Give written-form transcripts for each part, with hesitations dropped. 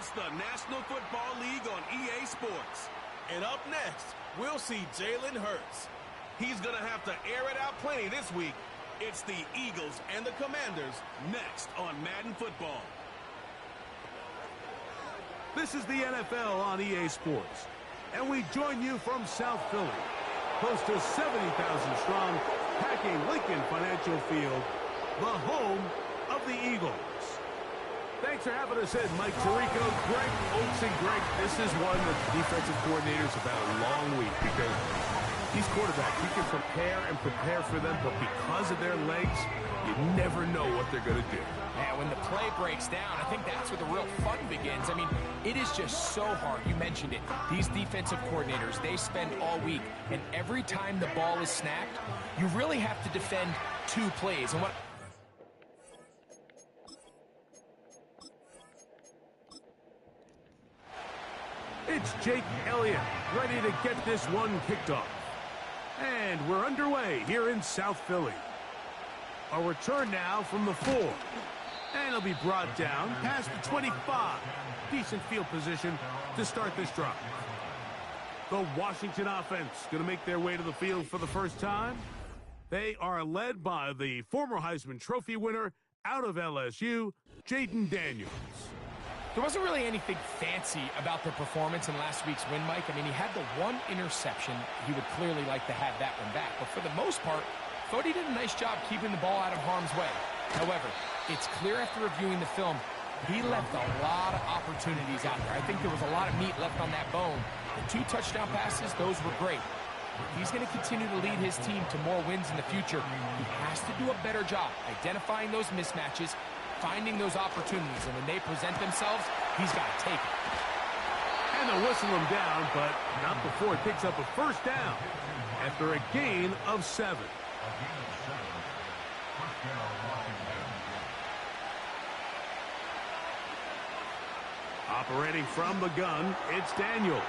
It's the National Football League on EA Sports. And up next, we'll see Jalen Hurts. He's going to have to air it out plenty this week. It's the Eagles and the Commanders next on Madden Football. This is the NFL on EA Sports, and we join you from South Philly, close to 70,000 strong, packing Lincoln Financial Field, the home of the Eagles. Thanks for having us in, Mike Tirico, Greg Oaks, and Greg. This is one that the defensive coordinators have had a long week because these quarterbacks, you can prepare for them, but because of their legs, you never know what they're going to do. Yeah, when the play breaks down, I think that's where the real fun begins. I mean, it is just so hard. You mentioned it. These defensive coordinators, they spend all week, and every time the ball is snapped, you really have to defend two plays. And what... It's Jake Elliott, ready to get this one kicked off. And we're underway here in South Philly. A return now from the 4. And it'll be brought down past the 25. Decent field position to start this drive. The Washington offense going to make their way to the field for the first time. They are led by the former Heisman Trophy winner out of LSU, Jaden Daniels. There wasn't really anything fancy about their performance in last week's win, Mike. I mean, he had the one interception. He would clearly like to have that one back. But for the most part, I thought he did a nice job keeping the ball out of harm's way. However, it's clear after reviewing the film, he left a lot of opportunities out there. I think there was a lot of meat left on that bone. The 2 touchdown passes, those were great. If he's going to continue to lead his team to more wins in the future, he has to do a better job identifying those mismatches, finding those opportunities, and when they present themselves, he's got to take it. And they'll whistle him down, but not before it picks up a first down after a gain of 7. Operating from the gun, it's Daniels.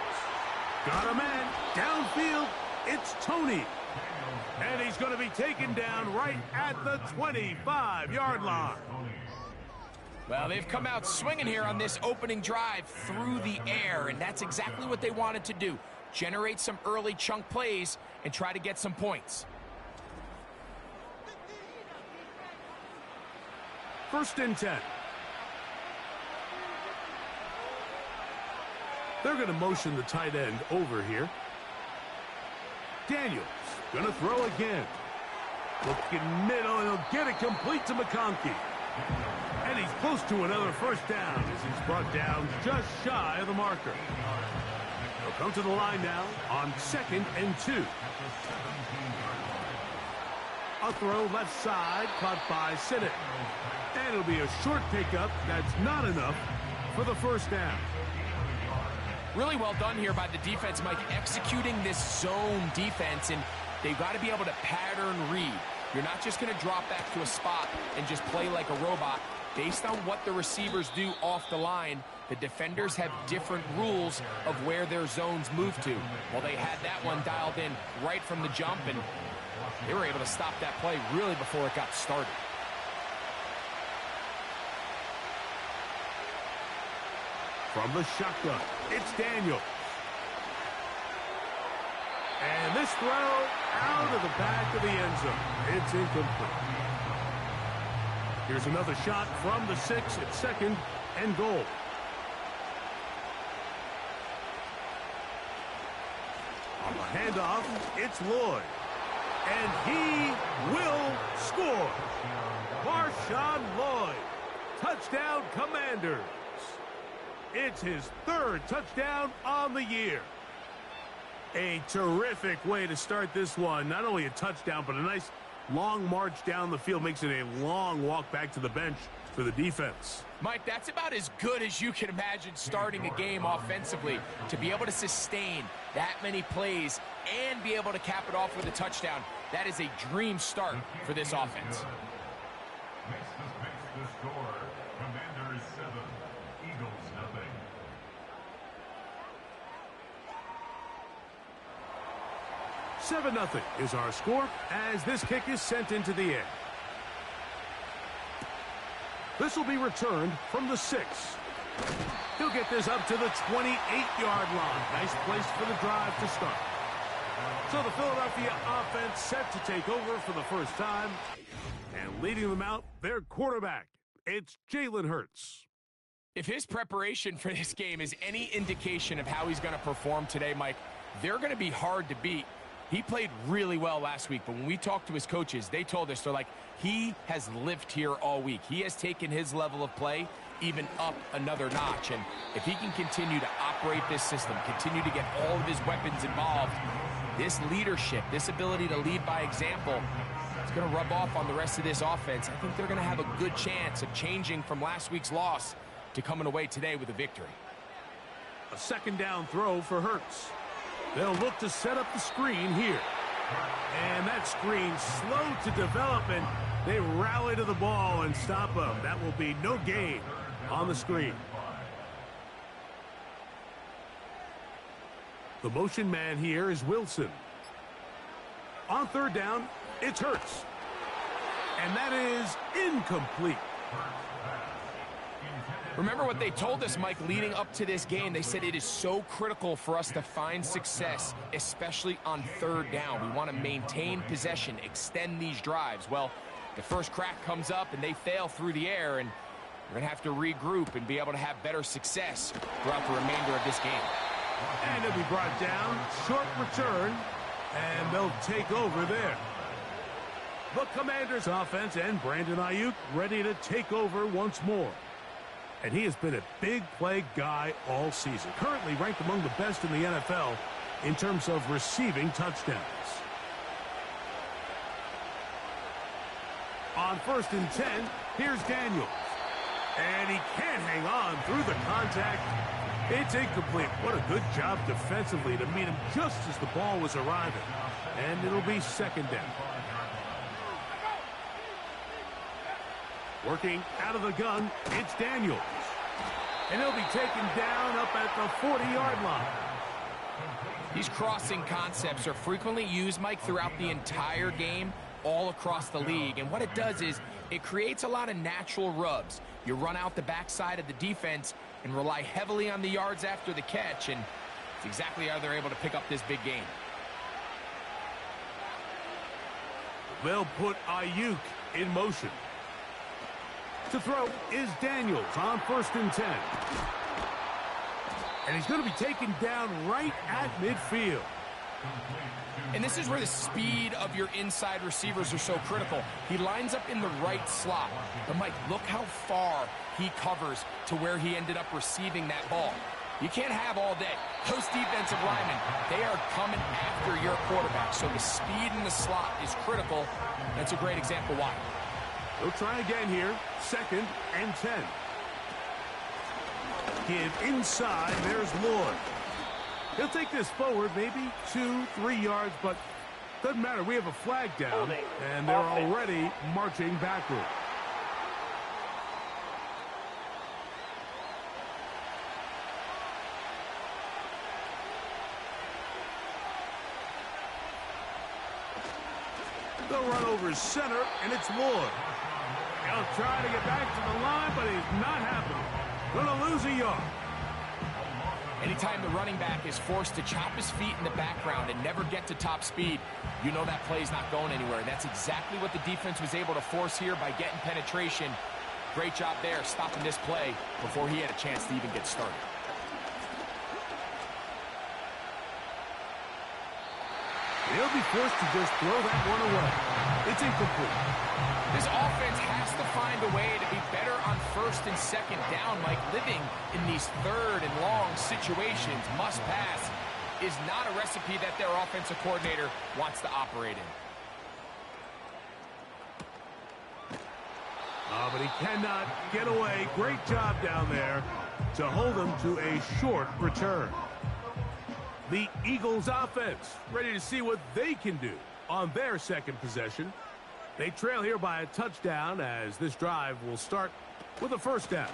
Got a man downfield, it's Tony. And he's going to be taken down right at the 25-yard line. Well, they've come out swinging here on this opening drive through the air, and that's exactly what they wanted to do. Generate some early chunk plays and try to get some points. First and 10. They're going to motion the tight end over here. Daniels going to throw again. Looking middle, and he'll get it complete to McConkey. And he's close to another first down as he's brought down just shy of the marker. He'll come to the line now on 2nd and 2. A throw left side, caught by Sinnott. And it'll be a short pickup. That's not enough for the first down. Really well done here by the defense, Mike, executing this zone defense, and they've got to be able to pattern read. You're not just going to drop back to a spot and just play like a robot. Based on what the receivers do off the line, the defenders have different rules of where their zones move to. Well, they had that one dialed in right from the jump, and they were able to stop that play really before it got started. From the shotgun, it's Daniels. And this throw out of the back of the end zone. It's incomplete. Here's another shot from the 6 at 2nd and goal. On the handoff, it's Lloyd. And he will score. Marshawn Lloyd. Touchdown, Commanders. It's his 3rd touchdown on the year. A terrific way to start this one. Not only a touchdown, but a nice long march down the field. Makes it a long walk back to the bench for the defense. Mike, that's about as good as you can imagine starting a game offensively. To be able to sustain that many plays and be able to cap it off with a touchdown, that is a dream start for this offense. Makes the score. Commanders 7, Eagles nothing. $7-0 is our score as this kick is sent into the air. This will be returned from the 6. He'll get this up to the 28-yard line. Nice place for the drive to start. So the Philadelphia offense set to take over for the first time. And leading them out, their quarterback. It's Jalen Hurts. If his preparation for this game is any indication of how he's going to perform today, Mike, they're going to be hard to beat. He played really well last week, but when we talked to his coaches, they told us, they're like, he has lived here all week. He has taken his level of play even up another notch. And if he can continue to operate this system, continue to get all of his weapons involved, this leadership, this ability to lead by example, it's going to rub off on the rest of this offense. I think they're going to have a good chance of changing from last week's loss to coming away today with a victory. A second down throw for Hurts. They'll look to set up the screen here. And that screen slow to develop, and they rally to the ball and stop him. That will be no gain on the screen. The motion man here is Wilson. On third down, it's Hurts. And that is incomplete. Remember what they told us, Mike, leading up to this game. They said it is so critical for us to find success, especially on third down. We want to maintain possession, extend these drives. Well, the first crack comes up and they fail through the air, and we're going to have to regroup and be able to have better success throughout the remainder of this game. And it'll be brought down, short return, and they'll take over there. The Commanders offense and Brandon Ayuk ready to take over once more. And he has been a big play guy all season. Currently ranked among the best in the NFL in terms of receiving touchdowns. On 1st and 10, here's Daniels. And he can't hang on through the contact. It's incomplete. What a good job defensively to meet him just as the ball was arriving. And it'll be second down. Working out of the gun, it's Daniels. And he'll be taken down up at the 40-yard line. These crossing concepts are frequently used, Mike, throughout the entire game, all across the league. And what it does is it creates a lot of natural rubs. You run out the backside of the defense and rely heavily on the yards after the catch, and it's exactly how they're able to pick up this big game. They'll put Ayuk in motion. To throw is Daniels on 1st and 10. And he's going to be taken down right at midfield. And this is where the speed of your inside receivers are so critical. He lines up in the right slot. But, Mike, look how far he covers to where he ended up receiving that ball. You can't have all day. Those defensive linemen, they are coming after your quarterback. So the speed in the slot is critical. That's a great example why. They'll try again here. 2nd and 10. Give inside. There's Lloyd. He'll take this forward maybe 2-3 yards, but doesn't matter. We have a flag down, and they're already marching backward. They'll run over center, and it's Lloyd. He'll try to get back to the line, but he's not happening. Going to lose a yard. Anytime the running back is forced to chop his feet in the background and never get to top speed, you know that play's not going anywhere. And that's exactly what the defense was able to force here by getting penetration. Great job there, stopping this play before he had a chance to even get started. They'll be forced to just throw that one away. It's incomplete. This offense has to find a way to be better on 1st and 2nd down, Mike. Living in these 3rd and long situations, must pass, is not a recipe that their offensive coordinator wants to operate in. But he cannot get away. Great job down there to hold him to a short return. The Eagles offense ready to see what they can do on their second possession. They trail here by a touchdown as this drive will start with a first down.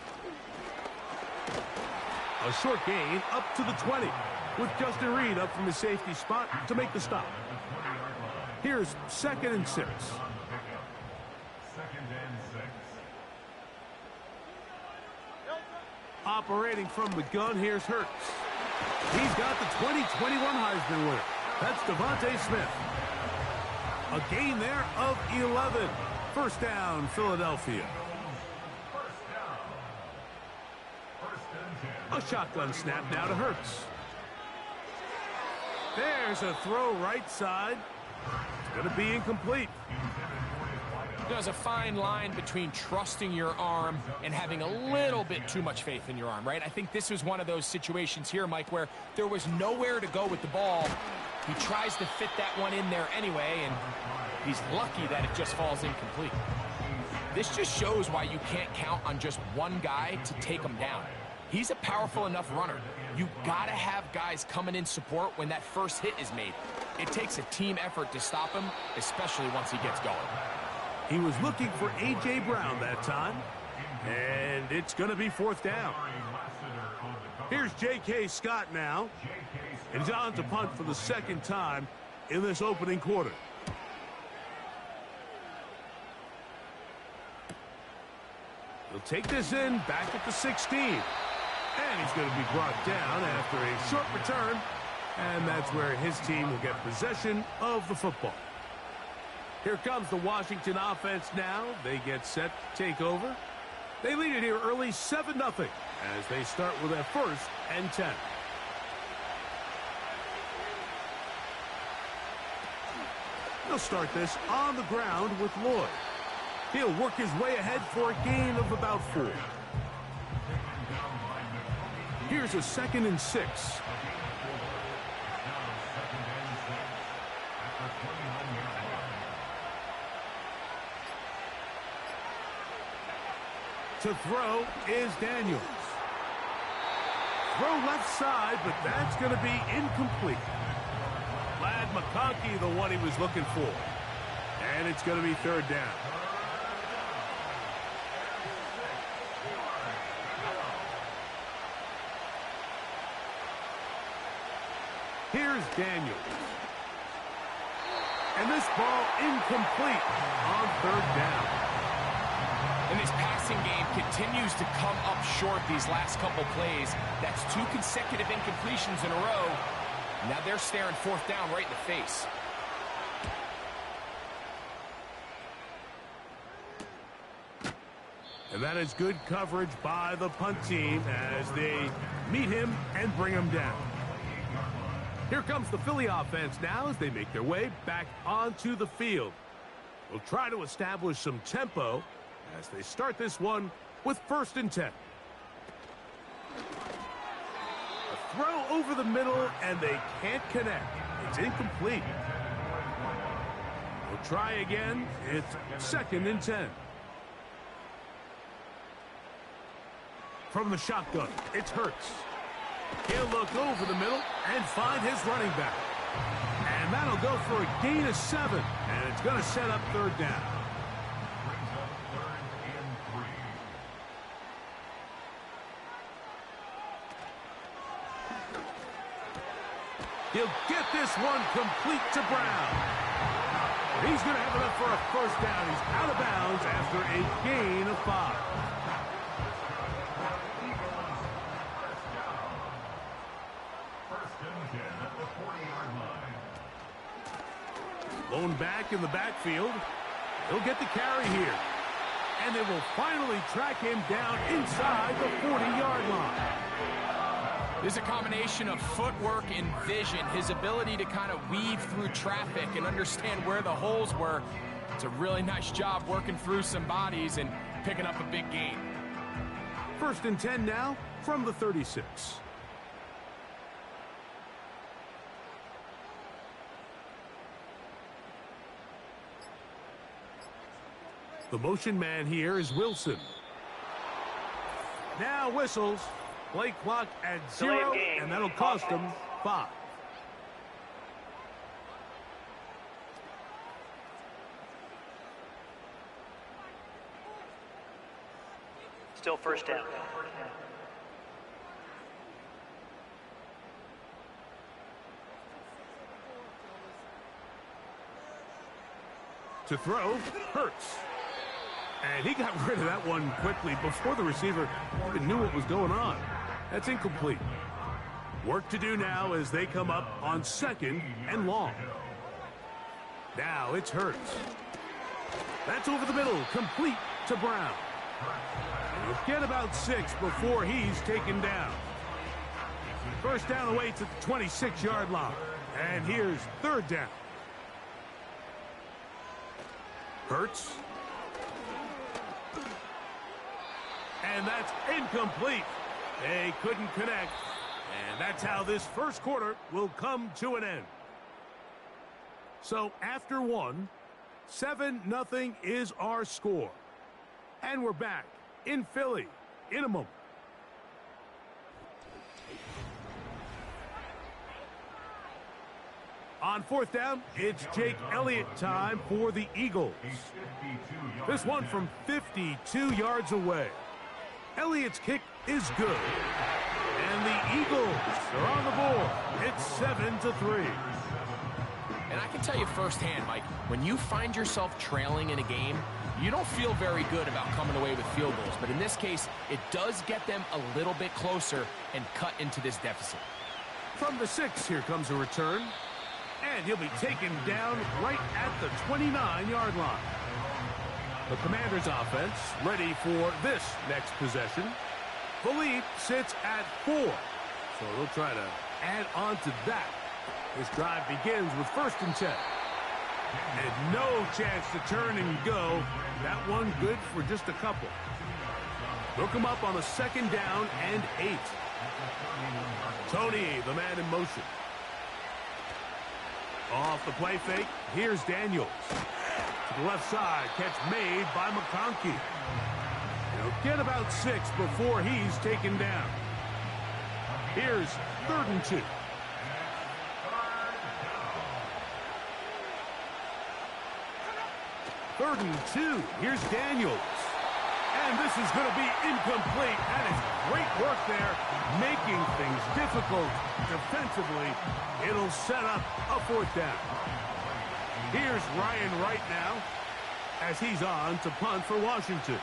A short gain up to the 20 with Justin Reed up from the safety spot to make the stop. Here's 2nd and 6. Operating from the gun, here's Hurts. He's got the 2021 Heisman winner. That's Devontae Smith. A gain there of 11. First down, Philadelphia. A shotgun snap now to Hurts. There's a throw right side. It's going to be incomplete. There's a fine line between trusting your arm and having a little bit too much faith in your arm, right? I think this was one of those situations here, Mike, where there was nowhere to go with the ball. He tries to fit that one in there anyway, and he's lucky that it just falls incomplete. This just shows why you can't count on just one guy to take him down. He's a powerful enough runner. You gotta have guys coming in support when that first hit is made. It takes a team effort to stop him, especially once he gets going. He was looking for A.J. Brown that time, and it's going to be fourth down. Here's J.K. Scott now, and he's on to punt for the second time in this opening quarter. He'll take this in back at the 16. And he's going to be brought down after a short return, and that's where his team will get possession of the football. Here comes the Washington offense now. They get set to take over. They lead it here early 7-0 as they start with a 1st and 10. They'll start this on the ground with Lloyd. He'll work his way ahead for a gain of about 4. Here's a 2nd and 6. To throw is Daniels. Throw left side, but that's going to be incomplete. Lad McConkey, the one he was looking for. And it's going to be 3rd down. Here's Daniels. And this ball incomplete on 3rd down. And this passing game continues to come up short these last couple plays. That's 2 consecutive incompletions in a row. Now they're staring 4th down right in the face. And that is good coverage by the punt team as they meet him and bring him down. Here comes the Philly offense now as they make their way back onto the field. We'll try to establish some tempo as they start this one with 1st and 10. A throw over the middle, and they can't connect. It's incomplete. We'll try again. It's 2nd and 10. From the shotgun, it's Hurts. He'll look over the middle and find his running back. And that'll go for a gain of 7, and it's going to set up 3rd down. He'll get this one complete to Brown. He's going to have enough for a 1st down. He's out of bounds after a gain of 5. Blown back in the backfield. He'll get the carry here. And they will finally track him down inside the 40-yard line. There's a combination of footwork and vision, his ability to kind of weave through traffic and understand where the holes were. It's a really nice job working through some bodies and picking up a big gain. 1st and 10 now from the 36. The motion man here is Wilson. Now whistles. Play clock at 0, and that'll cost them 5. Still 1st down. To throw, Hurts. And he got rid of that one quickly before the receiver even knew what was going on. That's incomplete. Work to do now as they come up on 2nd and long. Now it's Hurts. That's over the middle, complete to Brown. And he'll get about 6 before he's taken down. First down away to the 26-yard line. And here's 3rd down. Hurts. And that's incomplete. They couldn't connect. And that's how this first quarter will come to an end. So after 1, 7-0 is our score. And we're back in Philly in a moment. On 4th down, it's Jake Elliott time for the Eagles. This one from 52 yards away. Elliott's kick is good. And the Eagles are on the board. It's 7-3. And I can tell you firsthand, Mike, when you find yourself trailing in a game, you don't feel very good about coming away with field goals. But in this case, it does get them a little bit closer and cut into this deficit. From the 6, here comes a return. And he'll be taken down right at the 29-yard line. The Commanders' offense ready for this next possession. The lead sits at 4. So they'll try to add on to that. This drive begins with 1st and 10. And no chance to turn and go. That one good for just a couple. They'll come up on a 2nd down and 8. Tony, the man in motion. Off the play fake, here's Daniels. To the left side, catch made by McConkey. He'll get about 6 before he's taken down. Here's 3rd and 2. Third and 2, here's Daniels. And this is going to be incomplete. That is great work there, making things difficult defensively. It'll set up a 4th down. Here's Ryan Wright now as he's on to punt for Washington.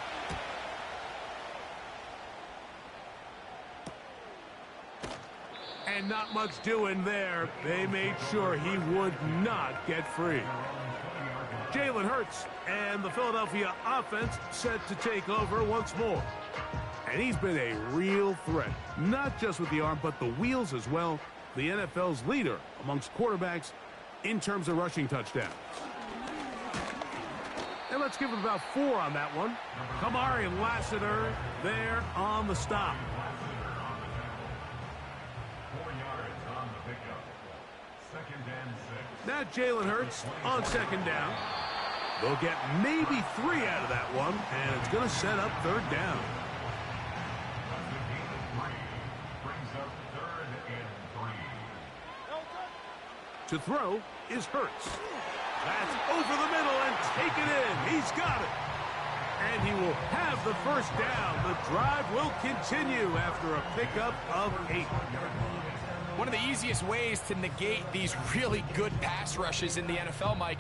And not much doing there. They made sure he would not get free. Jalen Hurts and the Philadelphia offense set to take over once more. And he's been a real threat, not just with the arm, but the wheels as well. The NFL's leader amongst quarterbacks in terms of rushing touchdowns. And let's give him about 4 on that one. Kamari Lassiter there on the stop. 4 yards on the pickup. 2nd and 6. Now Jalen Hurts on 2nd down. They'll get maybe 3 out of that one, and it's going to set up 3rd down. To throw is Hurts. That's over the middle and taken in. He's got it. And he will have the 1st down. The drive will continue after a pickup of 8. One of the easiest ways to negate these really good pass rushes in the NFL, Mike,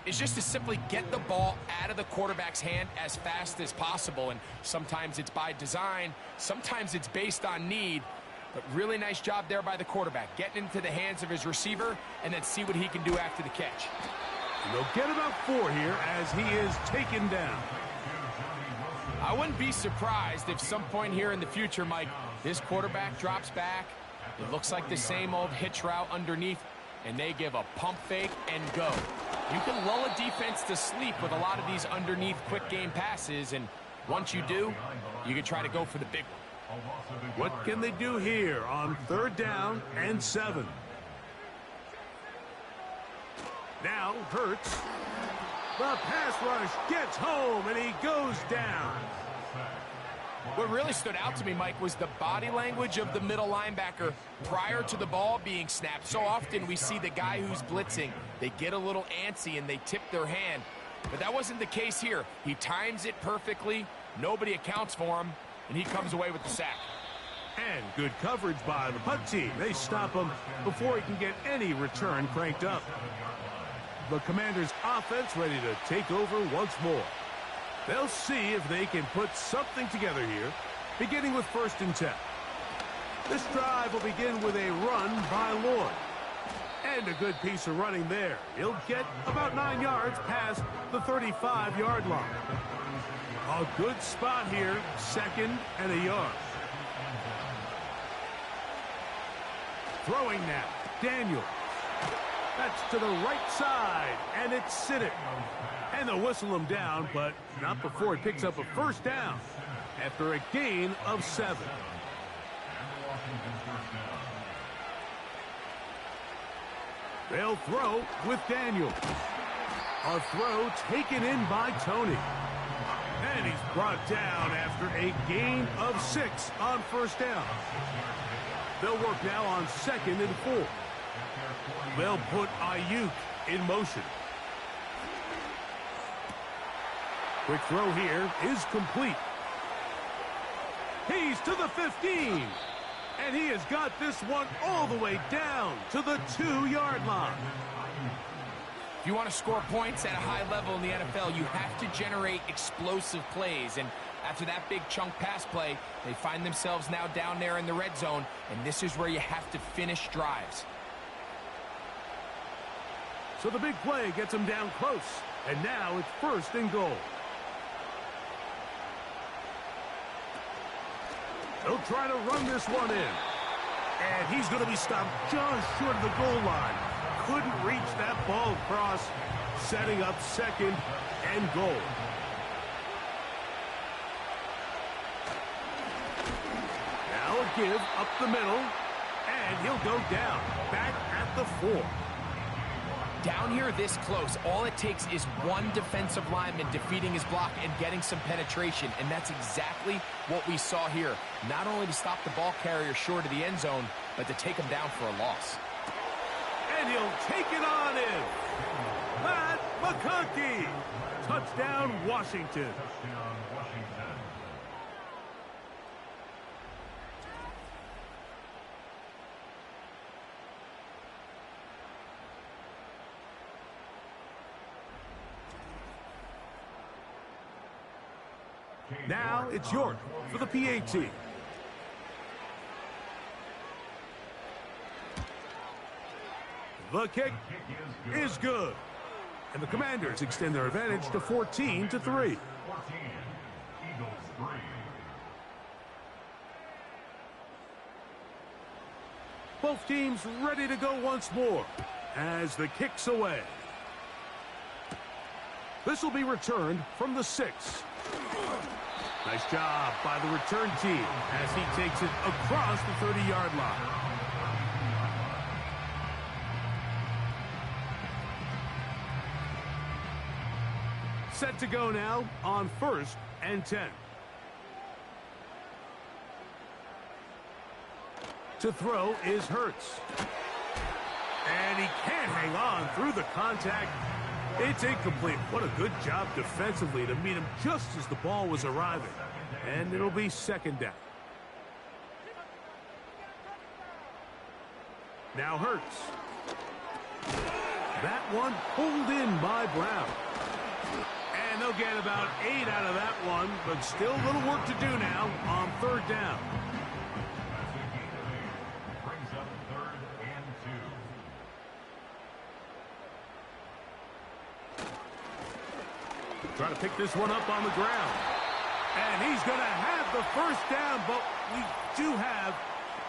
is just to simply get the ball out of the quarterback's hand as fast as possible. And sometimes it's by design, sometimes it's based on need. But really nice job there by the quarterback, getting into the hands of his receiver and then see what he can do after the catch. And they'll get about 4 here as he is taken down. I wouldn't be surprised if some point here in the future, Mike, this quarterback drops back. It looks like the same old hitch route underneath, and they give a pump fake and go. You can lull a defense to sleep with a lot of these underneath quick game passes, and once you do, you can try to go for the big one. What can they do here on 3rd down and 7? Now Hurts. The pass rush gets home, and he goes down. What really stood out to me, Mike, was the body language of the middle linebacker prior to the ball being snapped. So often we see the guy who's blitzing, they get a little antsy and they tip their hand. But that wasn't the case here. He times it perfectly, nobody accounts for him, and he comes away with the sack. And good coverage by the punt team. They stop him before he can get any return cranked up. The Commanders' offense ready to take over once more. They'll see if they can put something together here, beginning with 1st and 10. This drive will begin with a run by Lloyd. And a good piece of running there. He'll get about 9 yards past the 35-yard line. A good spot here, 2nd and a yard. Throwing now, Daniel. That's to the right side, and it's Siddick. And they'll whistle him down, but not before he picks up a 1st down after a gain of 7. They'll throw with Daniel. A throw taken in by Tony. And he's brought down after a gain of 6 on 1st down. They'll work now on 2nd and 4. They'll put Ayuk in motion. Quick throw here is complete. He's to the 15. And he has got this one all the way down to the 2-yard line. If you want to score points at a high level in the NFL, you have to generate explosive plays. And after that big chunk pass play, they find themselves now down there in the red zone. And this is where you have to finish drives. So the big play gets him down close. And now it's 1st and goal. They'll try to run this one in. And he's going to be stopped just short of the goal line. Couldn't reach that ball across, setting up 2nd and goal. Now a give up the middle, and he'll go down, back at the 4. Down here this close, all it takes is one defensive lineman defeating his block and getting some penetration, and that's exactly what we saw here. Not only to stop the ball carrier short of the end zone, but to take him down for a loss. And he'll take it on in. Pat McConkey. Touchdown, Washington. Now it's York for the PAT. The kick is good. And the Commanders extend their advantage to 14-3. Both teams ready to go once more as the kick's away. This will be returned from the 6. Nice job by the return team as he takes it across the 30-yard line. Set to go now on 1st and 10. To throw is Hurts. And he can't hang on through the contact. It's incomplete. What a good job defensively to meet him just as the ball was arriving. And it'll be 2nd down. Now Hurts. That one pulled in by Brown. And they'll get about 8 out of that one, but still a little work to do now on 3rd down. Brings up 3rd and 2. Trying to pick this one up on the ground. And he's going to have the 1st down, but we do have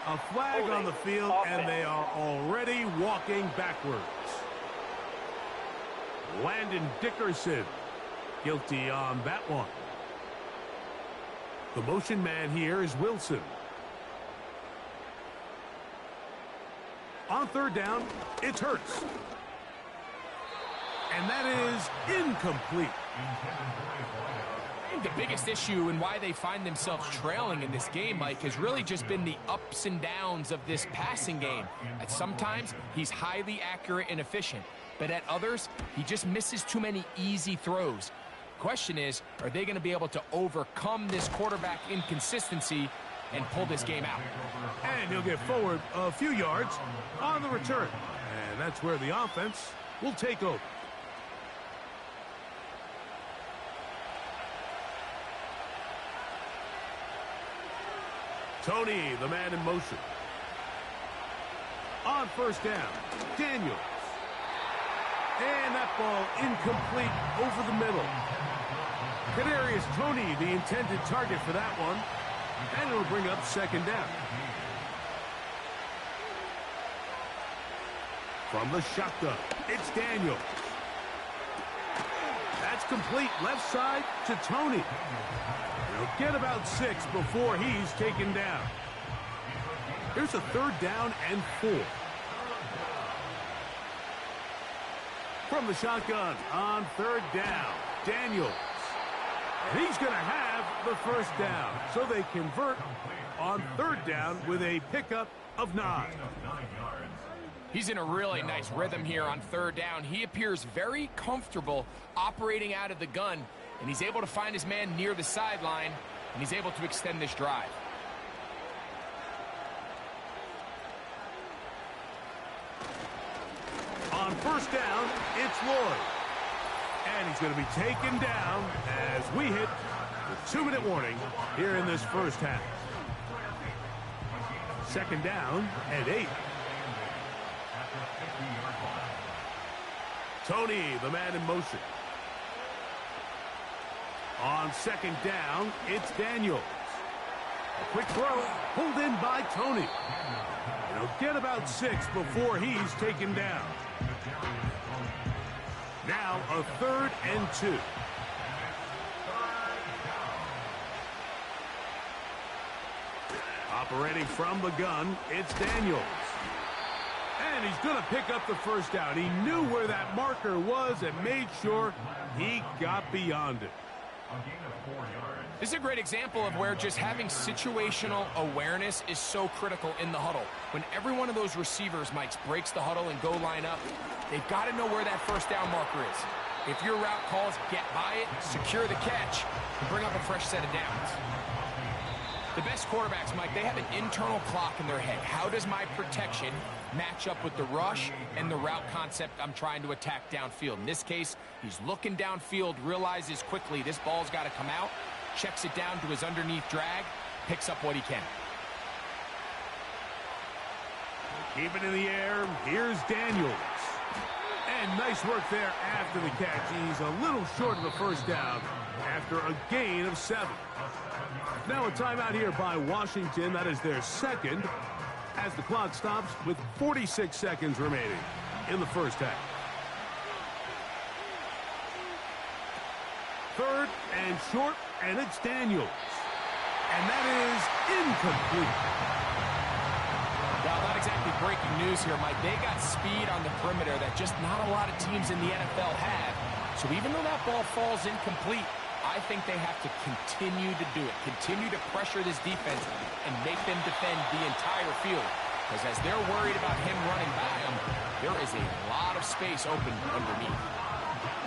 a flag on the field, and they are already walking backwards. Landon Dickerson guilty on that one. The motion man here is Wilson. On 3rd down, it's Hurts. And that is incomplete. I think the biggest issue and why they find themselves trailing in this game, Mike, has really just been the ups and downs of this passing game. At sometimes, he's highly accurate and efficient, but at others, he just misses too many easy throws. Question is, are they going to be able to overcome this quarterback inconsistency and pull this game out? And he'll get forward a few yards on the return. And that's where the offense will take over. Tony, the man in motion. On first down, Daniels. And that ball incomplete over the middle. Kadarius Toney, the intended target for that one. And it'll bring up second down. From the shotgun, it's Daniels. That's complete left side to Toney. He'll get about 6 before he's taken down. Here's a third down and 4. From the shotgun on third down, Daniels. And he's going to have the first down. So they convert on third down with a pickup of 9. He's in a really nice rhythm here on third down. He appears very comfortable operating out of the gun, and he's able to find his man near the sideline, and he's able to extend this drive. On first down, it's Lloyd. And he's going to be taken down as we hit the 2-minute warning here in this first half. Second down and 8. Tony, the man in motion. On second down, it's Daniels. A quick throw, pulled in by Tony. He'll get about 6 before he's taken down. Now a third and 2. Operating from the gun, it's Daniels. And he's going to pick up the first down. He knew where that marker was and made sure he got beyond it. This is a great example of where just having situational awareness is so critical in the huddle. When every one of those receivers, Mike, breaks the huddle and go line up, they've got to know where that first down marker is. If your route calls, get by it, secure the catch, and bring up a fresh set of downs. The best quarterbacks, Mike, they have an internal clock in their head. How does my protection match up with the rush and the route concept I'm trying to attack downfield? In this case, he's looking downfield, realizes quickly this ball's got to come out, checks it down to his underneath drag, picks up what he can. Keep it in the air. Here's Daniels. And nice work there after the catch. He's a little short of the first down after a gain of 7. Now a timeout here by Washington. That is their second, as the clock stops with 46 seconds remaining in the first half. Third and short, and it's Daniels. And that is incomplete. Well, not exactly breaking news here, Mike. They got speed on the perimeter that just not a lot of teams in the NFL have. So even though that ball falls incomplete, I think they have to continue to do it. Continue to pressure this defense and make them defend the entire field. Because as they're worried about him running by them, there is a lot of space open underneath.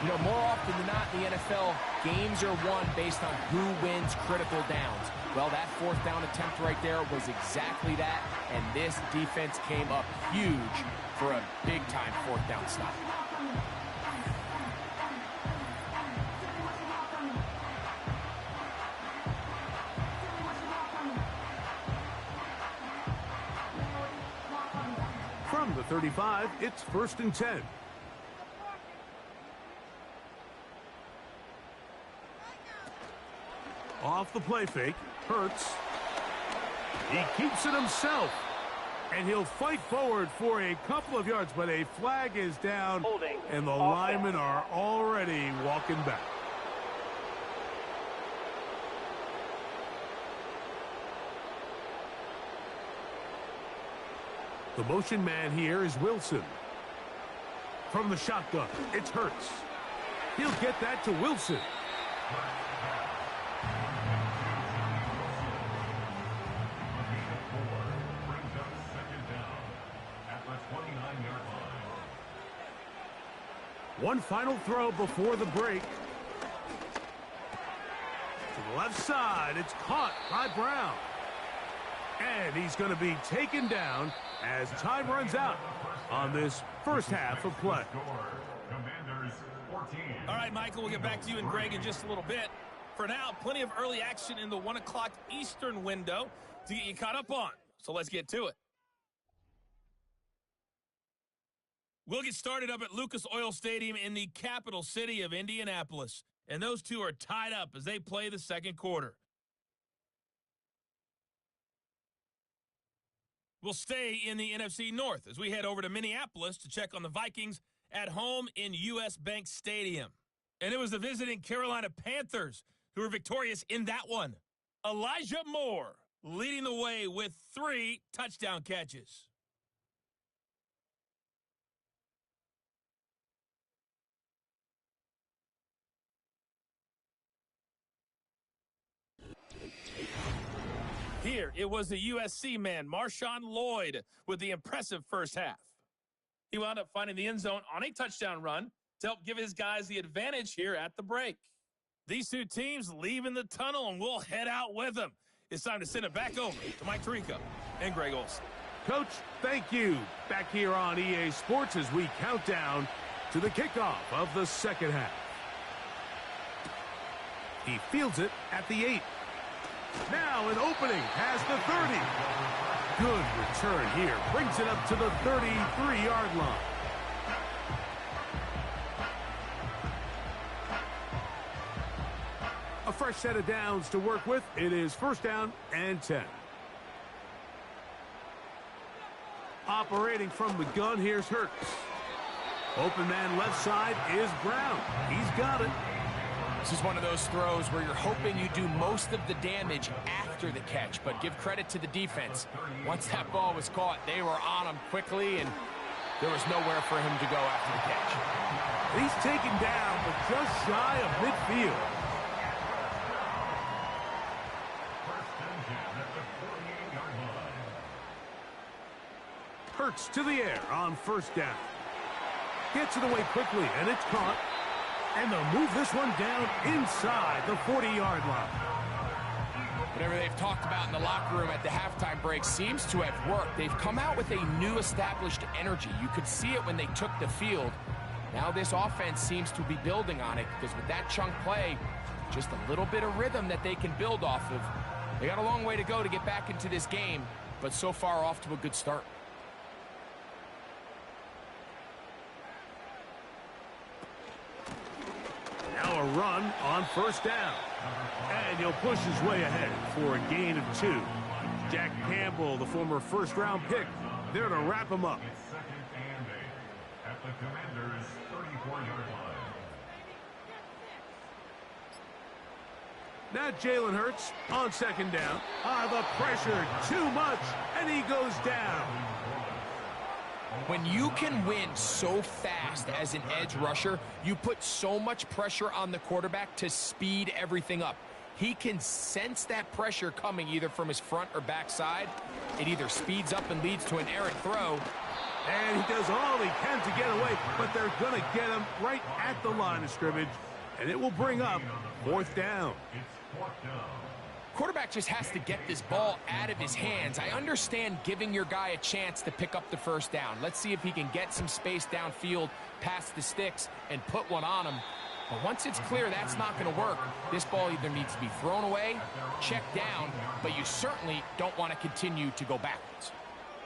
You know, more often than not in the NFL, games are won based on who wins critical downs. Well, that fourth down attempt right there was exactly that, and this defense came up huge for a big-time fourth down stop. From the 35, it's 1st and 10. Off the play fake, Hurts. He keeps it himself, and he'll fight forward for a couple of yards, but a flag is down, Holding. and the linemen are already walking back. The motion man here is Wilson. From the shotgun, it's Hurts. He'll get that to Wilson. One final throw before the break. To the left side, it's caught by Brown. And he's going to be taken down as time runs out on this first half of play. All right, Michael, we'll get back to you and Greg in just a little bit. For now, plenty of early action in the 1 o'clock Eastern window. to get you caught up on. So let's get to it. We'll get started up at Lucas Oil Stadium in the capital city of Indianapolis. And those two are tied up as they play the second quarter. We'll stay in the NFC North as we head over to Minneapolis to check on the Vikings at home in U.S. Bank Stadium. And it was the visiting Carolina Panthers who were victorious in that one. Elijah Moore leading the way with 3 touchdown catches. Here, it was the USC man, Marshawn Lloyd, with the impressive first half. He wound up finding the end zone on a touchdown run to help give his guys the advantage here at the break. These two teams leaving the tunnel, and we'll head out with them. It's time to send it back over to Mike Tirico and Greg Olsen. Coach, thank you. Back here on EA Sports as we count down to the kickoff of the second half. He fields it at the 8. Now an opening past the 30. Good return here. Brings it up to the 33-yard line. A fresh set of downs to work with. It is first down and 10. Operating from the gun, here's Hurts. Open man left side is Brown. He's got it. This is one of those throws where you're hoping you do most of the damage after the catch, but give credit to the defense. Once that ball was caught, they were on him quickly, and there was nowhere for him to go after the catch. He's taken down, but just shy of midfield. Hurts to the air on first down. Gets it away quickly, and it's caught. And they'll move this one down inside the 40-yard line. Whatever they've talked about in the locker room at the halftime break seems to have worked. They've come out with a new established energy. You could see it when they took the field. Now this offense seems to be building on it because with that chunk play, just a little bit of rhythm that they can build off of. They got a long way to go to get back into this game, but so far off to a good start. Now a run on first down. And he'll push his way ahead for a gain of 2. Jack Campbell, the former first-round pick, there to wrap him up. It's second and 8 at the Commanders' 34-yard line. Now Jalen Hurts on second down. The pressure, too much, and he goes down. When you can win so fast as an edge rusher, you put so much pressure on the quarterback to speed everything up. He can sense that pressure coming either from his front or back side. It either speeds up and leads to an errant throw. And he does all he can to get away, but they're going to get him right at the line of scrimmage, and it will bring up fourth down. It's fourth down. Quarterback just has to get this ball out of his hands. I understand giving your guy a chance to pick up the first down. Let's see if he can get some space downfield past the sticks and put one on him. But once it's clear that's not going to work, this ball either needs to be thrown away, checked down, but you certainly don't want to continue to go backwards.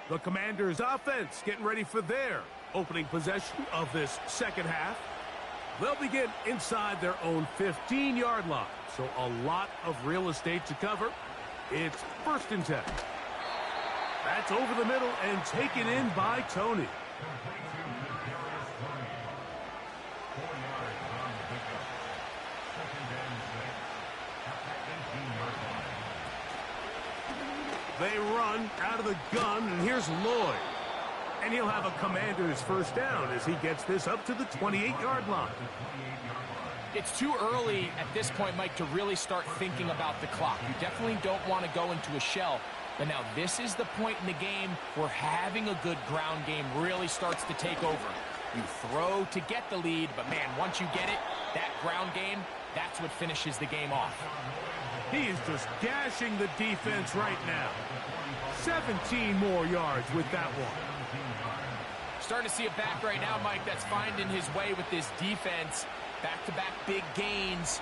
The Commanders' offense getting ready for their opening possession of this second half. They'll begin inside their own 15-yard line, so a lot of real estate to cover. It's first and 10. That's over the middle and taken in by Tony. They run out of the gun, and here's Lloyd. And he'll have a Commander's first down as he gets this up to the 28-yard line. It's too early at this point, Mike, to really start thinking about the clock. You definitely don't want to go into a shell. But now this is the point in the game where having a good ground game really starts to take over. You throw to get the lead, but man, once you get it, that ground game, that's what finishes the game off. He is just gashing the defense right now. 17 more yards with that one. Starting to see a back right now, Mike, that's finding his way with this defense. Back-to-back big gains.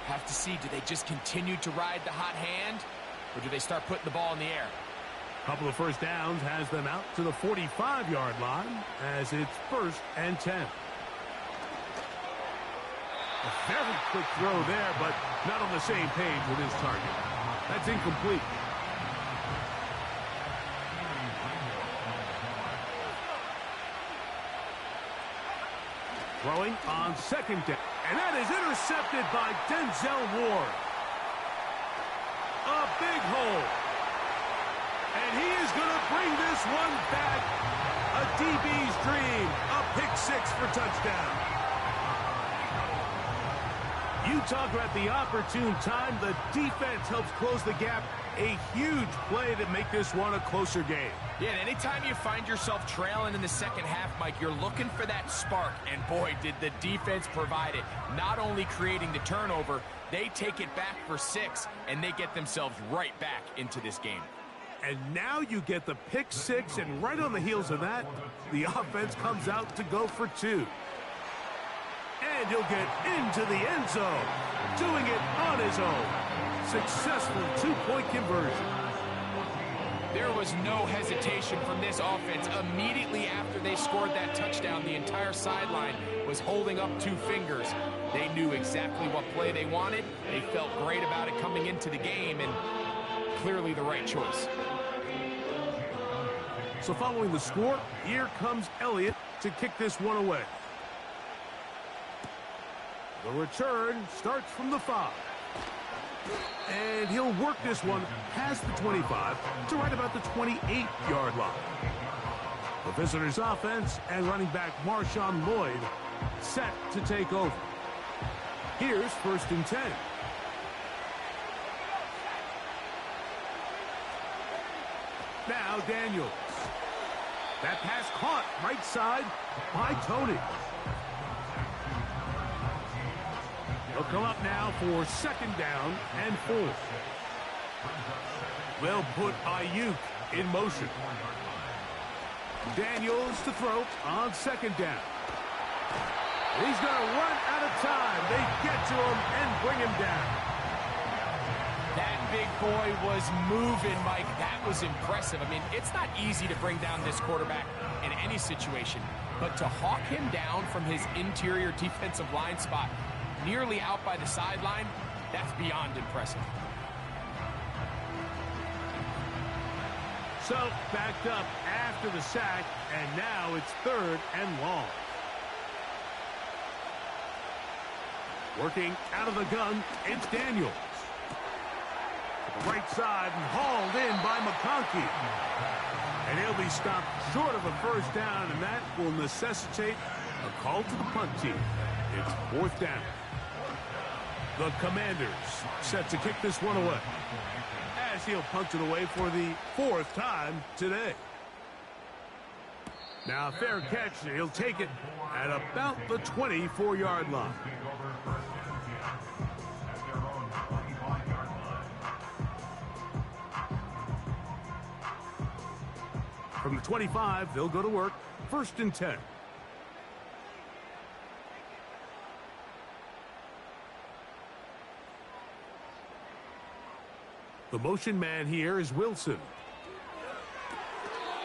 Have to see, do they just continue to ride the hot hand? or do they start putting the ball in the air? Couple of first downs has them out to the 45-yard line as it's 1st and 10. A very quick throw there, but not on the same page with his target. That's incomplete. Throwing on 2nd down. And that is intercepted by Denzel Ward. A big hole. And he is going to bring this one back. A DB's dream. A pick 6 for touchdown. You talk about the opportune time. The defense helps close the gap. A huge play to make this one a closer game. Yeah, and anytime you find yourself trailing in the second half, Mike, you're looking for that spark. And boy, did the defense provide it. Not only creating the turnover, they take it back for 6, and they get themselves right back into this game. And now you get the pick 6, and right on the heels of that, the offense comes out to go for 2. And he'll get into the end zone, doing it on his own. Successful 2-point conversion. There was no hesitation from this offense. Immediately after they scored that touchdown, the entire sideline was holding up 2 fingers. They knew exactly what play they wanted. They felt great about it coming into the game, and clearly the right choice. So following the score, here comes Elliott to kick this one away. The return starts from the 5. And he'll work this one past the 25 to right about the 28-yard line. The visitors' offense and running back Marshawn Lloyd set to take over. Here's 1st and 10. Now Daniels. That pass caught right side by Tony. He'll come up now for 2nd down and 4. They'll put Ayuk in motion. Daniels to throw on 2nd down. He's going to run out of time. They get to him and bring him down. That big boy was moving, Mike. That was impressive. I mean, it's not easy to bring down this quarterback in any situation, but to hawk him down from his interior defensive line spot, nearly out by the sideline, that's beyond impressive. So, backed up after the sack, and now it's 3rd and long. Working out of the gun, it's Daniels. Right side and hauled in by McConkey. And he'll be stopped short of a 1st down, and that will necessitate a call to the punt team. It's 4th down. The Commanders set to kick this one away, as he'll punt it away for the 4th time today. Now, fair catch. He'll take it at about the 24-yard line. From the 25, they'll go to work. 1st and 10. The motion man here is Wilson.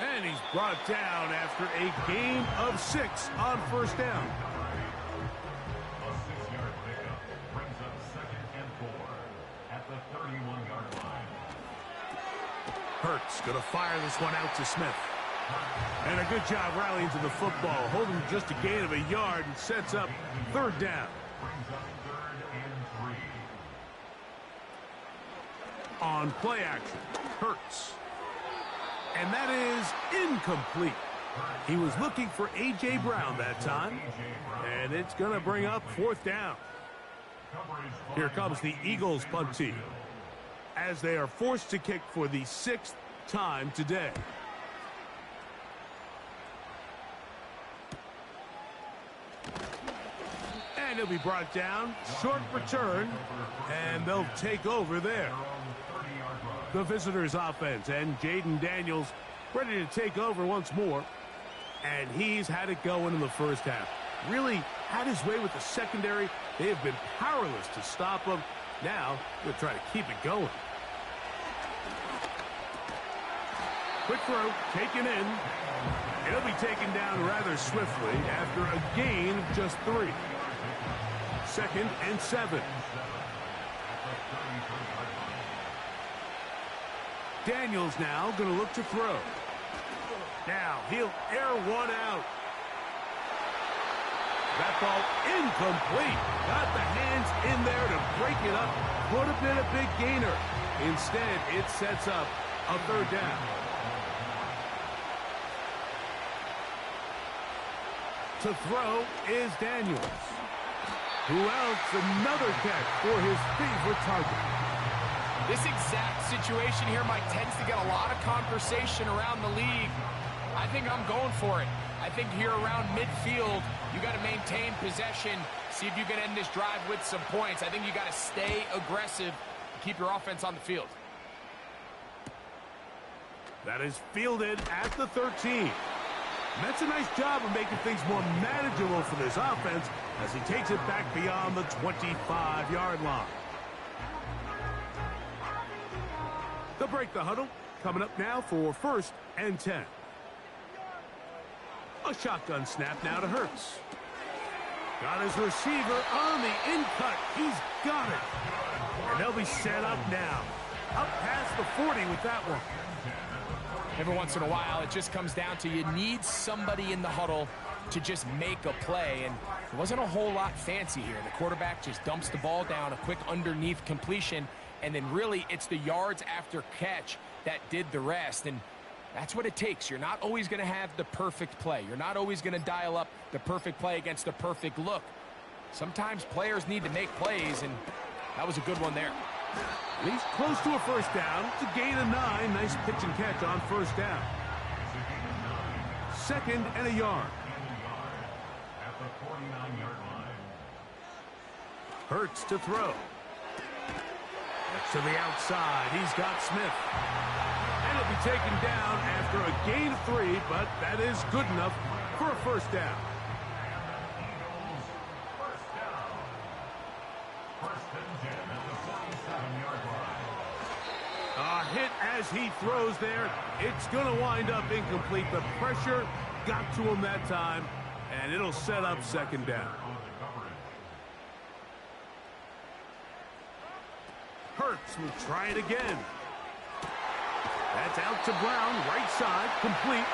And he's brought down after a gain of 6 on 1st down. A 6-yard pickup brings up 2nd and 4 at the 31-yard line. Hurts going to fire this one out to Smith. And a good job rallying to the football, holding just a gain of a yard, and sets up 3rd down. Brings up 3rd and 3. On play action, Hurts. And that is incomplete. He was looking for A.J. Brown that time. And it's going to bring up 4th down. Here comes the Eagles punt team, as they are forced to kick for the 6th time today. And he'll be brought down. Short return. And they'll take over there. The visitors' offense and Jaden Daniels ready to take over once more. And he's had it going in the 1st half. Really had his way with the secondary. They have been powerless to stop him. Now they'll try to keep it going. Quick throw, taken in. It'll be taken down rather swiftly after a gain of just 3. 2nd and 7. Daniels now going to look to throw. Now he'll air one out. That ball incomplete. Got the hands in there to break it up. Would have been a big gainer. Instead, it sets up a 3rd down. To throw is Daniels. Who else? Another catch for his favorite target. This exact situation here, Mike, tends to get a lot of conversation around the league. I think I'm going for it. I think here around midfield, you got to maintain possession, see if you can end this drive with some points. I think you got to stay aggressive, keep your offense on the field. That is fielded at the 13. That's a nice job of making things more manageable for this offense as he takes it back beyond the 25-yard line. They'll break the huddle. Coming up now for 1st and 10. A shotgun snap now to Hurts. Got his receiver on the in-cut. He's got it. And they'll be set up now. Up past the 40 with that one. Every once in a while, it just comes down to you need somebody in the huddle to just make a play. And there wasn't a whole lot fancy here. The quarterback just dumps the ball down, a quick underneath completion, and then really it's the yards after catch that did the rest. And that's what it takes. You're not always going to have the perfect play. You're not always going to dial up the perfect play against the perfect look. Sometimes players need to make plays, and that was a good one there. He's close to a 1st down. It's a gain of 9. Nice pitch and catch on 1st down. 2nd and a yard. At the 49-yard line. Hurts to throw. To the outside. He's got Smith. And it'll be taken down after a gain of 3, but that is good enough for a 1st down. A hit as he throws there. It's going to wind up incomplete. The pressure got to him that time, and it'll set up 2nd down. Hurts will try it again. That's out to Brown, right side, complete.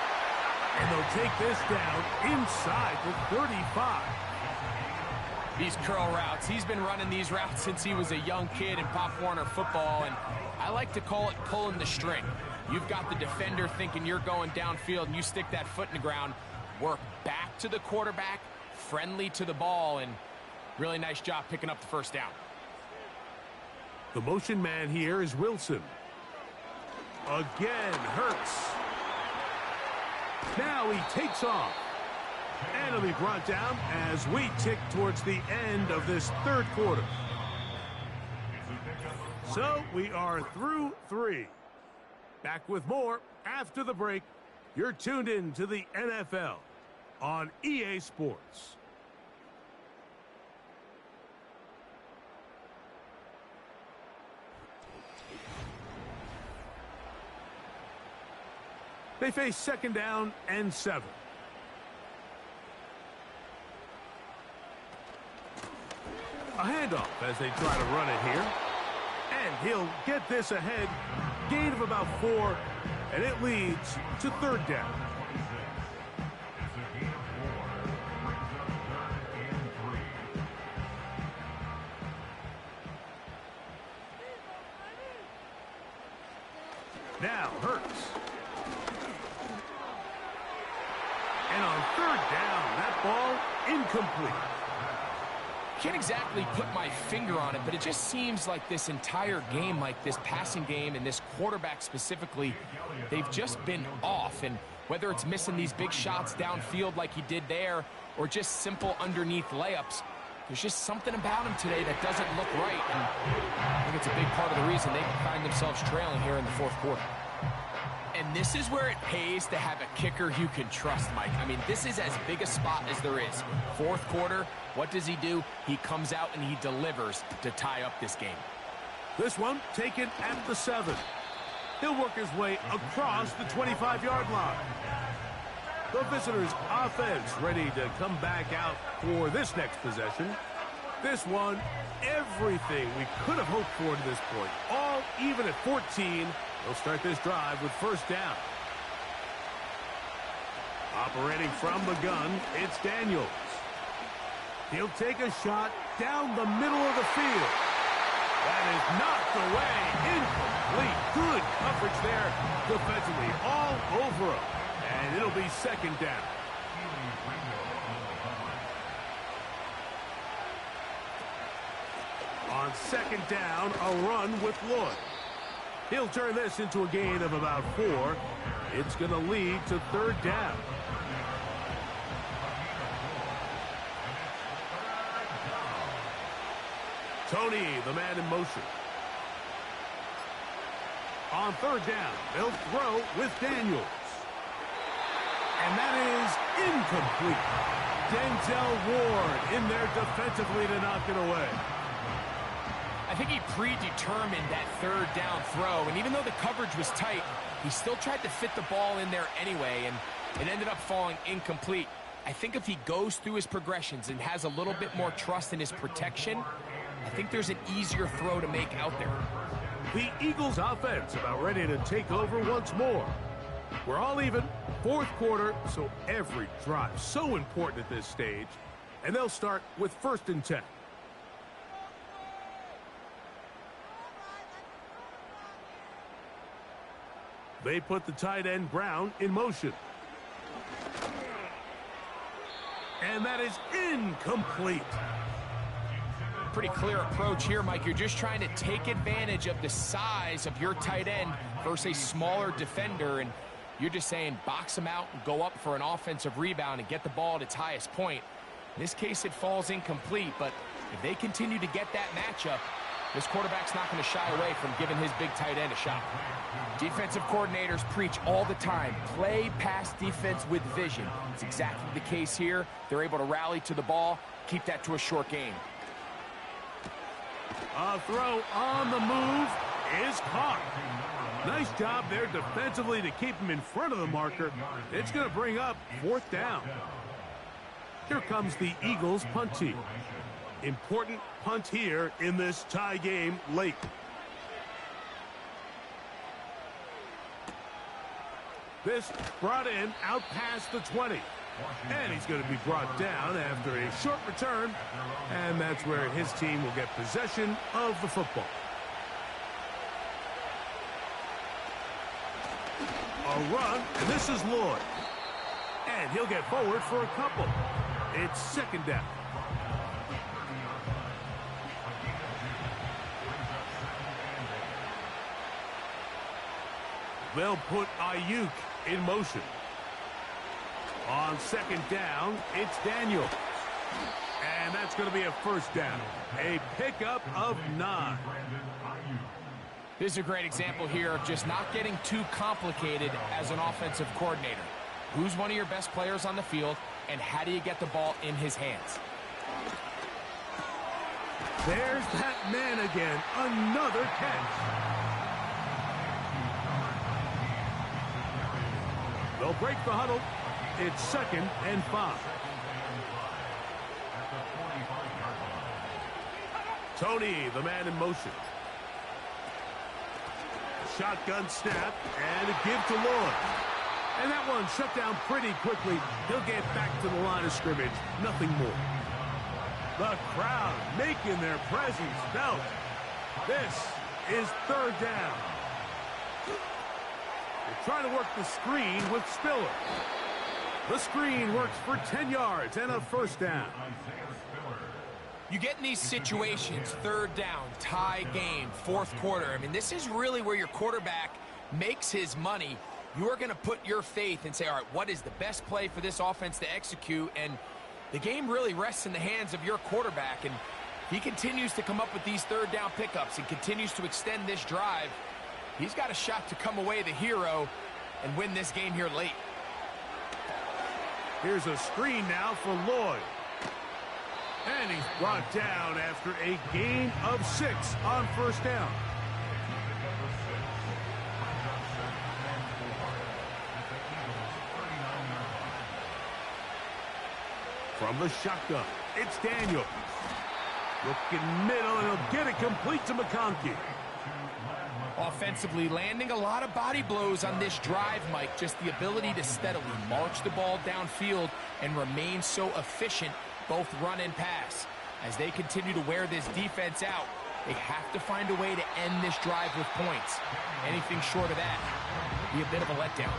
And they'll take this down inside the 35. These curl routes, he's been running these routes since he was a young kid in Pop Warner football, and I like to call it pulling the string. You've got the defender thinking you're going downfield, and you stick that foot in the ground, work back to the quarterback, friendly to the ball, and really nice job picking up the 1st down. The motion man here is Wilson. Again, Hurts. Now he takes off. And it'll be brought down as we tick towards the end of this 3rd quarter. So we are through 3. Back with more after the break. You're tuned in to the NFL on EA Sports. They face 2nd down and 7. A handoff as they try to run it here. And he'll get this ahead. Gain of about 4. And it leads to 3rd down. Now Hurts. And on 3rd down, that ball incomplete. Can't exactly put my finger on it, but it just seems like this entire game, like this passing game and this quarterback specifically, they've just been off. And whether it's missing these big shots downfield like he did there or just simple underneath layups, there's just something about him today that doesn't look right. And I think it's a big part of the reason they can find themselves trailing here in the 4th quarter. And this is where it pays to have a kicker you can trust, Mike. I mean, this is as big a spot as there is. 4th quarter, what does he do? He comes out and he delivers to tie up this game. This one taken at the 7. He'll work his way across the 25-yard line. The visitors' offense ready to come back out for this next possession. This one, everything we could have hoped for to this point. All even at 14. They'll start this drive with first down. Operating from the gun, it's Daniels. He'll take a shot down the middle of the field. That is knocked away. Incomplete. Good coverage there defensively. All over him. And it'll be second down. On second down, a run with Lloyd. He'll turn this into a gain of about 4. It's going to lead to third down. Tony, the man in motion. On third down, they'll throw with Daniels. And that is incomplete. Denzel Ward in there defensively to knock it away. I think he predetermined that third down throw, and even though the coverage was tight, he still tried to fit the ball in there anyway, and it ended up falling incomplete. I think if he goes through his progressions and has a little bit more trust in his protection, I think there's an easier throw to make out there. The Eagles offense about ready to take over once more. We're all even, fourth quarter, so every drive so important at this stage. And they'll start with first and 10. They put the tight end Brown in motion. And that is incomplete. Pretty clear approach here, Mike. You're just trying to take advantage of the size of your tight end versus a smaller defender, and you're just saying box him out and go up for an offensive rebound and get the ball at its highest point. In this case, it falls incomplete, but if they continue to get that matchup, this quarterback's not going to shy away from giving his big tight end a shot. Defensive coordinators preach all the time, play pass defense with vision. It's exactly the case here. They're able to rally to the ball, keep that to a short game. A throw on the move is caught. Nice job there defensively to keep him in front of the marker. It's going to bring up fourth down. Here comes the Eagles punt team. Important punt here in this tie game late. This brought in out past the 20. And he's going to be brought down after a short return. And that's where his team will get possession of the football. A run, and this is Lloyd. And he'll get forward for a couple. It's second down. They'll put Ayuk in motion. On second down, it's Daniels. And that's going to be a first down. A pickup of 9. This is a great example here of just not getting too complicated as an offensive coordinator. Who's one of your best players on the field, and how do you get the ball in his hands? There's that man again. Another catch. They'll break the huddle. It's second and 5. Tony, the man in motion. Shotgun snap and a give to Lloyd. And that one shut down pretty quickly. He'll get back to the line of scrimmage. Nothing more. The crowd making their presence felt. This is third down. They're trying to work the screen with Spiller. The screen works for 10 yards and a first down. You get in these situations, third down, tie game, fourth quarter. I mean, this is really where your quarterback makes his money. You are going to put your faith and say, all right, what is the best play for this offense to execute? And the game really rests in the hands of your quarterback. And he continues to come up with these third down pickups and continues to extend this drive. He's got a shot to come away the hero and win this game here late. Here's a screen now for Lloyd. And he's brought down after a gain of 6 on first down. From the shotgun, it's Daniels. Looking middle, and he'll get it complete to McConkey. Offensively, landing a lot of body blows on this drive, Mike. Just the ability to steadily march the ball downfield and remain so efficient, both run and pass. As they continue to wear this defense out, they have to find a way to end this drive with points. Anything short of that be a bit of a letdown.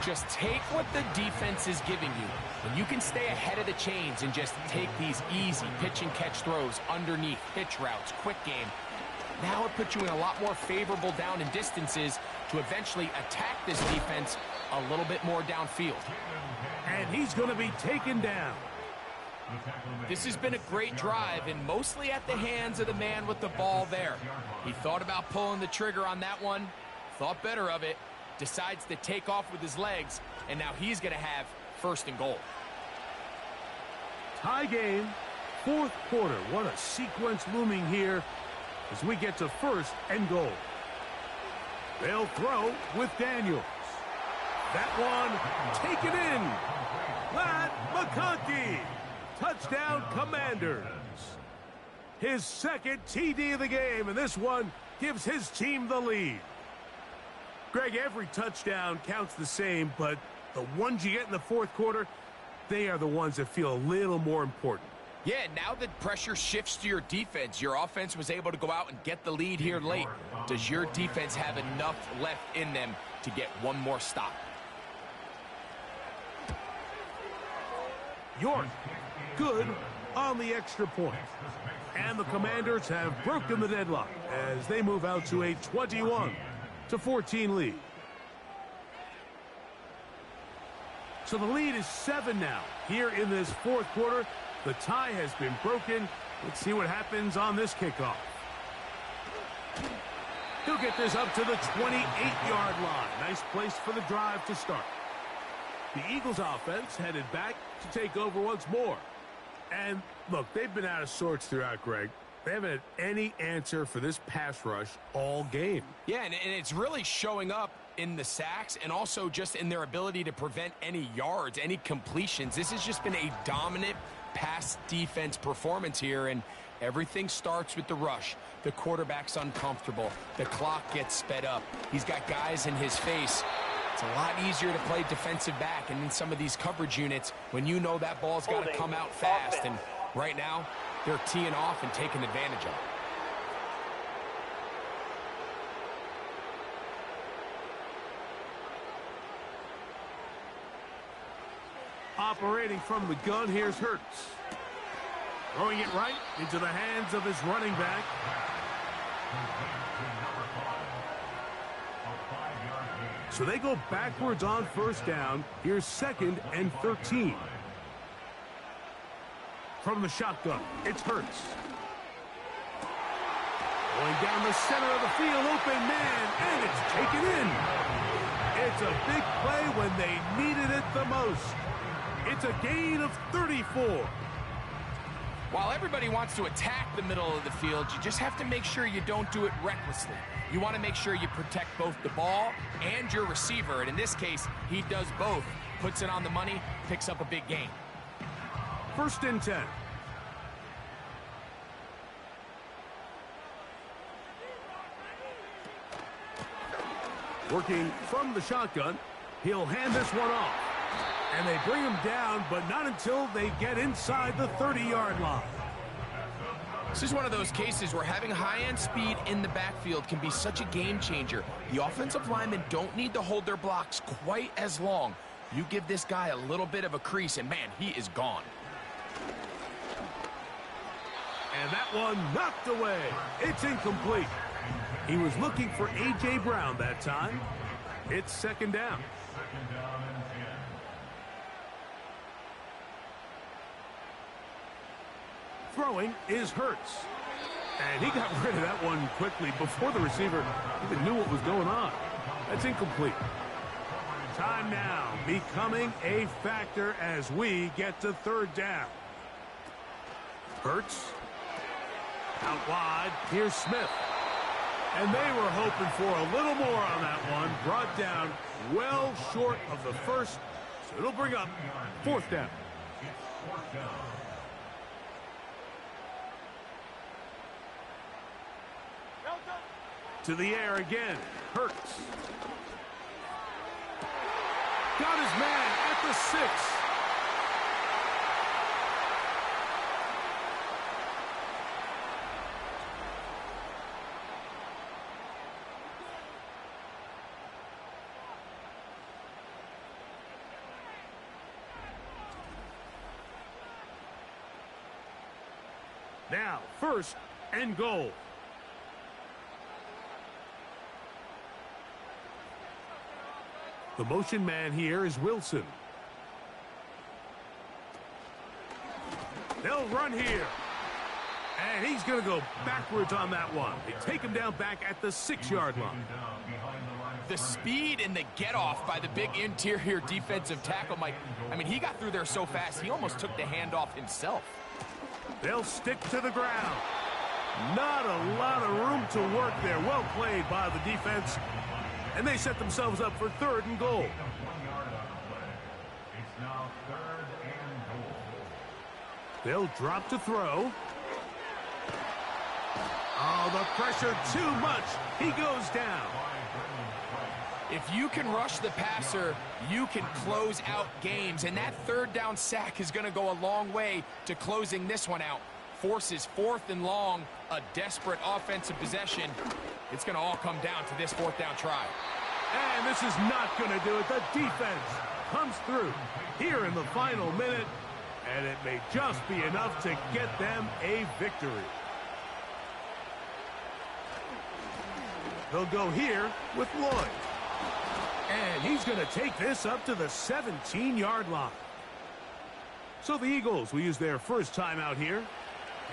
Just take what the defense is giving you. When you can stay ahead of the chains and just take these easy pitch and catch throws underneath, hitch routes, quick game, now it puts you in a lot more favorable down and distances to eventually attack this defense a little bit more downfield. And he's going to be taken down. This has been a great drive, and mostly at the hands of the man with the ball there. He thought about pulling the trigger on that one, thought better of it, decides to take off with his legs, and now he's going to have first and goal. Tie game, fourth quarter. What a sequence looming here as we get to first and goal. They'll throw with Daniels. That one taken in. Matt McConkey. Touchdown, Commanders. His second TD of the game, and this one gives his team the lead. Greg, every touchdown counts the same, but the ones you get in the fourth quarter, they are the ones that feel a little more important. Yeah, now that pressure shifts to your defense, your offense was able to go out and get the lead here late. Does your defense have enough left in them to get one more stop? York, good on the extra point. And the Commanders have broken the deadlock as they move out to a 21-14 lead. So the lead is 7 now. Here in this fourth quarter, the tie has been broken. Let's see what happens on this kickoff. He'll get this up to the 28-yard line. Nice place for the drive to start. The Eagles offense headed back to take over once more. And look, they've been out of sorts throughout, Greg. They haven't had any answer for this pass rush all game. Yeah, and it's really showing up in the sacks and also just in their ability to prevent any yards, any completions. This has just been a dominant pass defense performance here, and everything starts with the rush. The quarterback's uncomfortable. The clock gets sped up. He's got guys in his face. It's a lot easier to play defensive back and in some of these coverage units when you know that ball's got to come out fast. And right now, they're teeing off and taking advantage of it. Operating from the gun, here's Hurts. Throwing it right into the hands of his running back. So they go backwards on first down. Here's 2nd and 13. From the shotgun, it's Hurts. Going down the center of the field, open man, and it's taken in. It's a big play when they needed it the most. It's a gain of 34. While everybody wants to attack the middle of the field, you just have to make sure you don't do it recklessly. You want to make sure you protect both the ball and your receiver, and in this case, he does both. Puts it on the money, picks up a big gain. 1st and 10. Working from the shotgun, he'll hand this one off. And they bring him down, but not until they get inside the 30-yard line. This is one of those cases where having high-end speed in the backfield can be such a game changer. The offensive linemen don't need to hold their blocks quite as long. You give this guy a little bit of a crease, and man, he is gone. And that one knocked away. It's incomplete. He was looking for A.J. Brown that time. It's 2nd down. Throwing is Hurts. And he got rid of that one quickly before the receiver even knew what was going on. That's incomplete. Time now becoming a factor as we get to 3rd down. Hurts. Out wide. Here's Smith. And they were hoping for a little more on that one. Brought down well short of the first. So it'll bring up 4th down. fourth down. To the air again. Hurts. Got his man at the 6. Now, first and goal. The motion man here is Wilson. They'll run here. And he's going to go backwards on that one. They take him down back at the 6-yard line. The speed and the get-off by the big interior defensive tackle, Mike. I mean, he got through there so fast, he almost took the handoff himself. They'll stick to the ground. Not a lot of room to work there. Well played by the defense. And they set themselves up for 3rd and goal. It's now 3rd and goal. They'll drop to throw. Oh, the pressure too much. He goes down. If you can rush the passer, you can close out games. And that 3rd down sack is going to go a long way to closing this one out. Forces 4th and long, a desperate offensive possession. It's going to all come down to this 4th down try. And this is not going to do it. The defense comes through here in the final minute, and it may just be enough to get them a victory. They'll go here with Lloyd. And he's going to take this up to the 17-yard line. So the Eagles will use their first timeout here,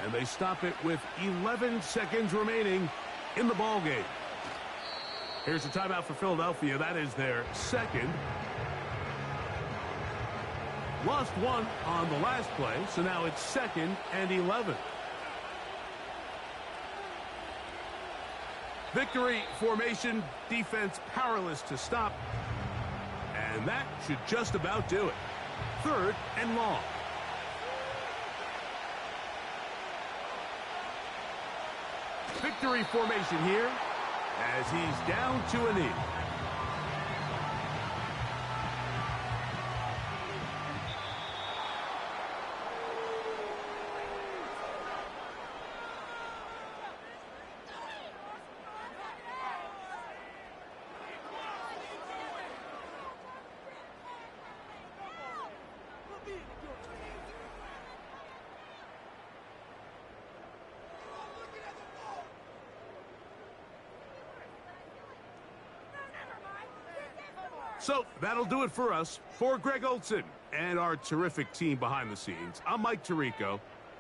and they stop it with 11 seconds remaining in the ball game. Here's a timeout for Philadelphia. That is their 2nd. Lost 1 on the last play, so now it's 2nd and 11. Victory formation, defense powerless to stop. And that should just about do it. 3rd and long. Victory formation here as he's down to a knee. So that'll do it for us. For Greg Olson and our terrific team behind the scenes, I'm Mike Tirico.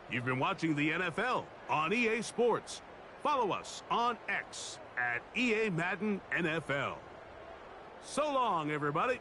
You've been watching the NFL on EA Sports. Follow us on X at EA Madden NFL. So long, everybody.